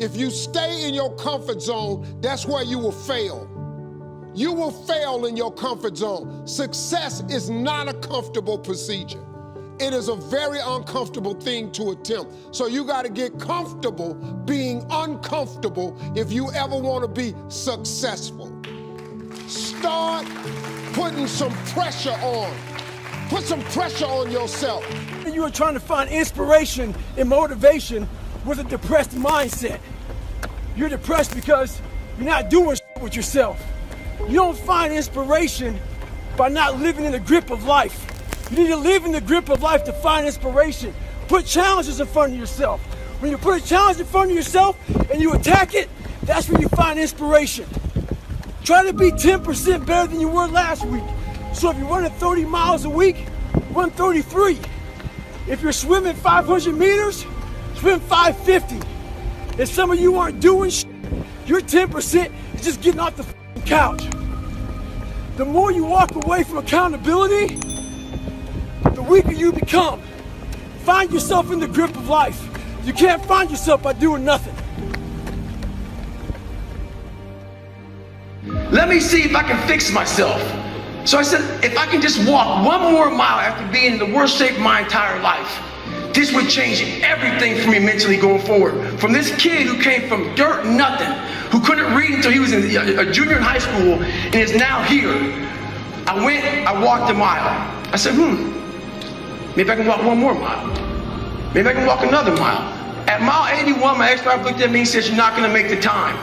If you stay in your comfort zone, that's where you will fail. You will fail in your comfort zone. Success is not a comfortable procedure. It is a very uncomfortable thing to attempt. So you got to get comfortable being uncomfortable if you ever want to be successful. Start putting some pressure on. Put some pressure on yourself. You are trying to find inspiration and motivation with a depressed mindset. You're depressed because you're not doing shit with yourself. You don't find inspiration by not living in the grip of life. You need to live in the grip of life to find inspiration. Put challenges in front of yourself. When you put a challenge in front of yourself and you attack it, that's when you find inspiration. Try to be 10% better than you were last week. So if you're running 30 miles a week, run 33. If you're swimming 500 meters, swim 550. If some of you aren't doing shit, your 10% is just getting off the couch. The more you walk away from accountability, the weaker you become. Find yourself in the grip of life. You can't find yourself by doing nothing. Let me see if I can fix myself. So I said, if I can just walk one more mile after being in the worst shape of my entire life, this would change everything for me mentally going forward. From this kid who came from dirt, nothing, who couldn't read until he was a junior in high school and is now here. I walked a mile. I said, maybe I can walk one more mile. Maybe I can walk another mile. At mile 81, my ex-wife looked at me and said, you're not gonna make the time.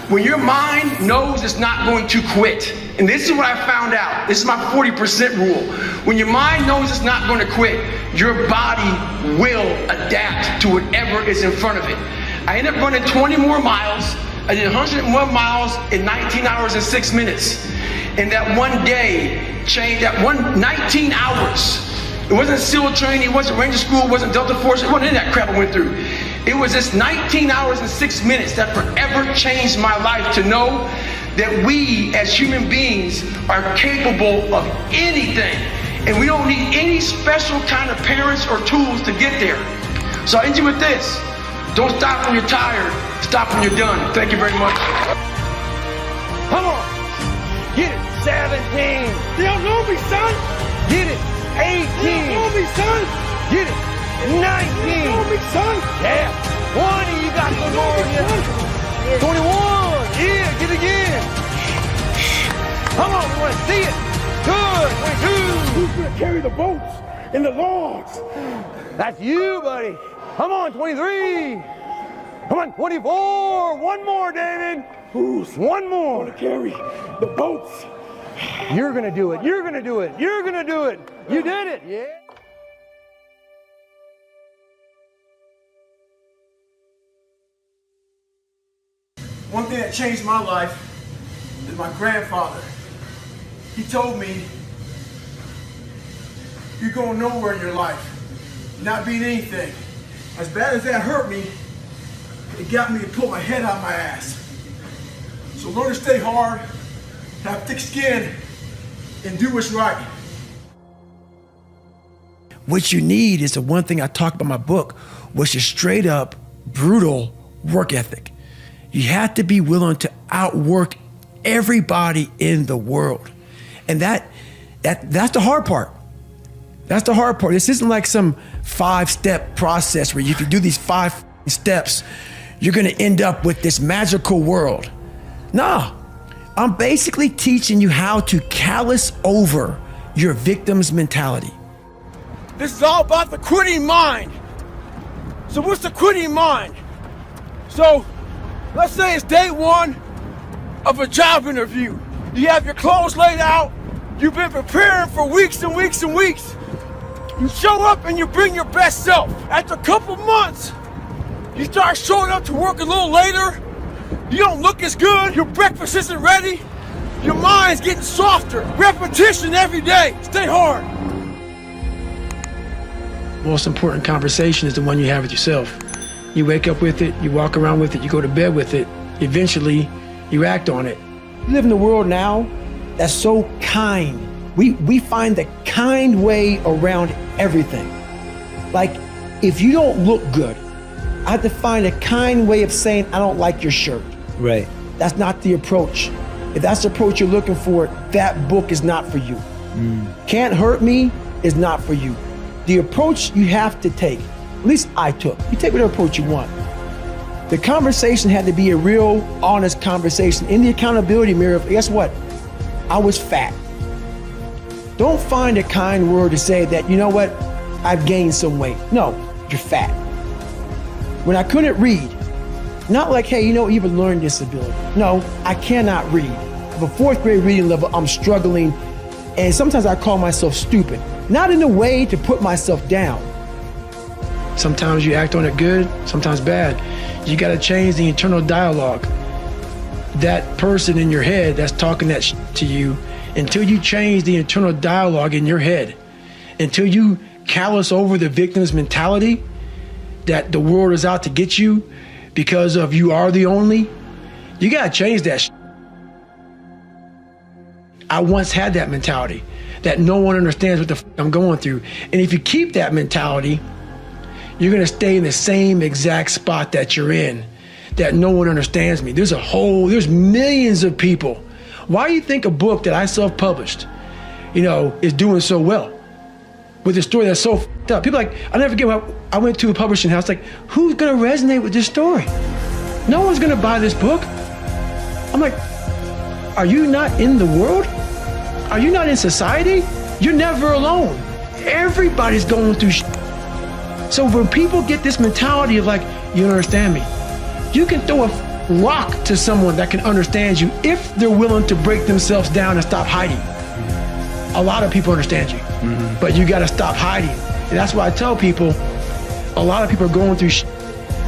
When your mind knows it's not going to quit, and this is what I found out, this is my 40% rule. When your mind knows it's not going to quit, your body will adapt to whatever is in front of it. I ended up running 20 more miles. I did 101 miles in 19 hours and 6 minutes. And that one day changed, that 19 hours. It wasn't SEAL training, it wasn't Ranger School, it wasn't Delta Force, it wasn't any of that crap I went through. It was just 19 hours and 6 minutes that forever changed my life to know that we as human beings are capable of anything. And we don't need any special kind of parents or tools to get there. So I end you with this. Don't stop when you're tired, stop when you're done. Thank you very much. Come on. Get it. 17. You don't know me, son. Get it. 18. You don't know me, son. Get it. 19. You don't know me, son. Yeah. 20. You got some more in you. 21. Yeah, get it again. Come on, we want to see it. Good. 22. Who's going to carry the boats and the logs? That's you, buddy. Come on, 23. Come on, 24. One more, David. Who's one more to carry the boats? You're going to do it. You're going to do it. You're going to do it. You did it. Yeah. One thing that changed my life is my grandfather. He told me, you're going nowhere in your life, not being anything. As bad as that hurt me, it got me to pull my head out my ass. So learn to stay hard, have thick skin, and do what's right. What you need is the one thing I talk about in my book, which is straight up brutal work ethic. You have to be willing to outwork everybody in the world. And that's the hard part. That's the hard part. This isn't like some 5-step process where if you do these 5 steps, you're gonna end up with this magical world. Nah, I'm basically teaching you how to callous over your victim's mentality. This is all about the quitting mind. So what's the quitting mind? So let's say it's day 1 of a job interview. You have your clothes laid out. You've been preparing for weeks and weeks and weeks. You show up and you bring your best self. After a couple months, you start showing up to work a little later. You don't look as good. Your breakfast isn't ready. Your mind's getting softer. Repetition every day. Stay hard. Most important conversation is the one you have with yourself. You wake up with it, you walk around with it, you go to bed with it. Eventually, you act on it. We live in a world now that's so kind. We find the kind way around everything. Like, if you don't look good, I have to find a kind way of saying, I don't like your shirt. Right. That's not the approach. If that's the approach you're looking for, that book is not for you. Can't Hurt Me is not for you. The approach you have to take, at least I took, you take whatever approach you want. The conversation had to be a real, honest conversation. In the accountability mirror, guess what? I was fat. Don't find a kind word to say that, you know what, I've gained some weight. No, you're fat. When I couldn't read, not like, hey, you know, you have a learning disability. No, I cannot read. At a 4th grade reading level, I'm struggling, and sometimes I call myself stupid. Not in a way to put myself down. Sometimes you act on it good, sometimes bad. You gotta change the internal dialogue. That person in your head that's talking that to you, until you change the internal dialogue in your head, until you callous over the victim's mentality that the world is out to get you because of you are the only, you gotta change that. I once had that mentality that no one understands what the I'm going through. And if you keep that mentality, you're gonna stay in the same exact spot that you're in, that no one understands me. There's millions of people. Why do you think a book that I self-published, is doing so well? With a story that's so f***ed up. People like, I'll never forget when I went to a publishing house, like, who's gonna resonate with this story? No one's gonna buy this book. I'm like, are you not in the world? Are you not in society? You're never alone. Everybody's going through shit. So when people get this mentality of like, you don't understand me, you can throw a rock to someone that can understand you if they're willing to break themselves down and stop hiding. A lot of people understand you, but you gotta stop hiding. And that's why I tell people, a lot of people are going through shit.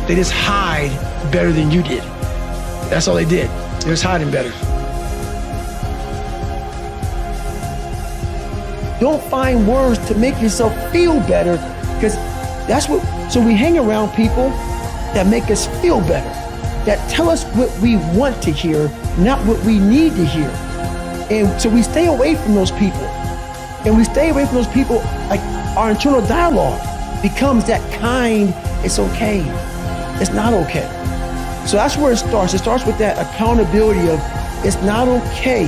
They just hide better than you did. That's all they did. They're just hiding better. Don't find words to make yourself feel better, because that's what, so we hang around people that make us feel better, that tell us what we want to hear, not what we need to hear. And so we stay away from those people. And we stay away from those people, like our internal dialogue becomes that kind, it's okay, it's not okay. So that's where it starts. It starts with that accountability of it's not okay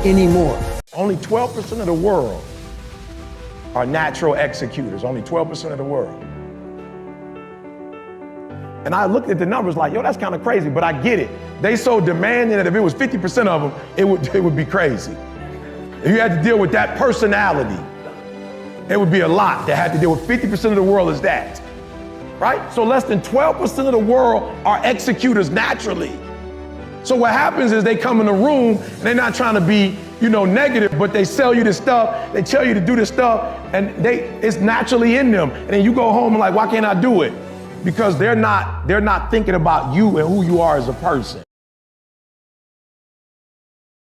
anymore. Only 12% of the world are natural executors, only 12% of the world. And I looked at the numbers like, yo, that's kind of crazy, but I get it. They so demanding that if it was 50% of them, it would be crazy. If you had to deal with that personality, it would be a lot that had to deal with 50% of the world is that, right? So less than 12% of the world are executors naturally. So what happens is they come in the room and they're not trying to be, negative, but they sell you this stuff, they tell you to do this stuff, and it's naturally in them. And then you go home and like, why can't I do it? Because they're not thinking about you and who you are as a person.